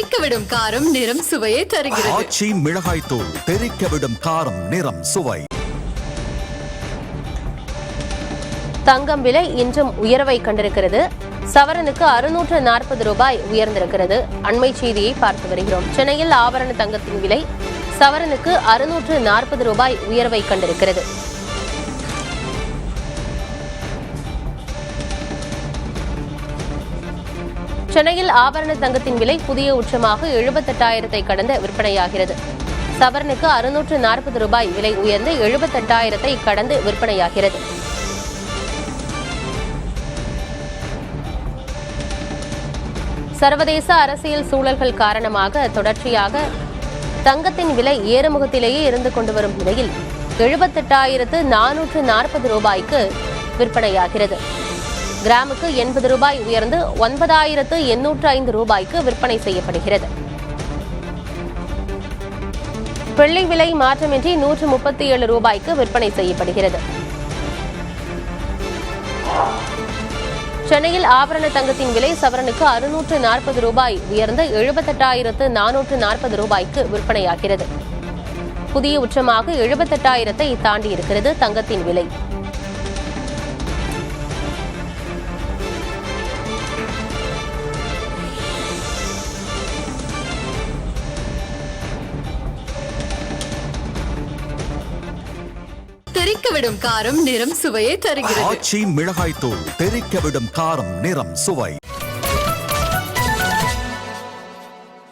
தெறிக்கவிடும் காரம் நிறம் சுவையை தருகிறது. ஆச்சி மிளகாய் தூள் தெறிக்கவிடும் காரம் நிறம் சுவை. தங்கம் விலை இன்றும் உயர்வை கண்டிருக்கிறது. சவரனுக்கு 640 ரூபாய் உயர்ந்திருக்கிறது. அண்மை செய்தியை பார்த்து வருகிறோம். சென்னையில் ஆபரண தங்கத்தின் விலை சவரனுக்கு 640 ரூபாய் உயர்வை கண்டிருக்கிறது. சென்னையில் ஆபரண தங்கத்தின் விலை புதிய உச்சமாக 78,000 கடந்து விற்பனையாகிறது. சவரனுக்கு 640 ரூபாய் விலை உயர்ந்து 78,000 கடந்து விற்பனையாகிறது. சர்வதேச அரசியல் சூழல்கள் காரணமாக தொடர்ச்சியாக தங்கத்தின் விலை ஏறுமுகத்திலேயே இருந்து கொண்டு வரும் நிலையில் 78,440 ரூபாய்க்கு விற்பனையாகிறது. கிராமுக்கு 80 ரூபாய் உயர்ந்து 9,805 ரூபாய்க்கு விற்பனை செய்யப்படுகிறது. வெள்ளி விலை மாற்றமின்றி 137 ரூபாய்க்கு விற்பனை செய்யப்படுகிறது. சென்னையில் ஆபரண தங்கத்தின் விலை சவரனுக்கு 640 ரூபாய் உயர்ந்து 78,440 ரூபாய்க்கு விற்பனையாகிறது. புதிய உச்சமாக 78,000 தாண்டி இருக்கிறது தங்கத்தின் விலை. தெறிக்கவிடும் காரம் நிறம் சுவையை தருகிறது. ஆச்சி மிளகாய் தூள் தெறிக்கவிடும் காரம் நிறம் சுவை.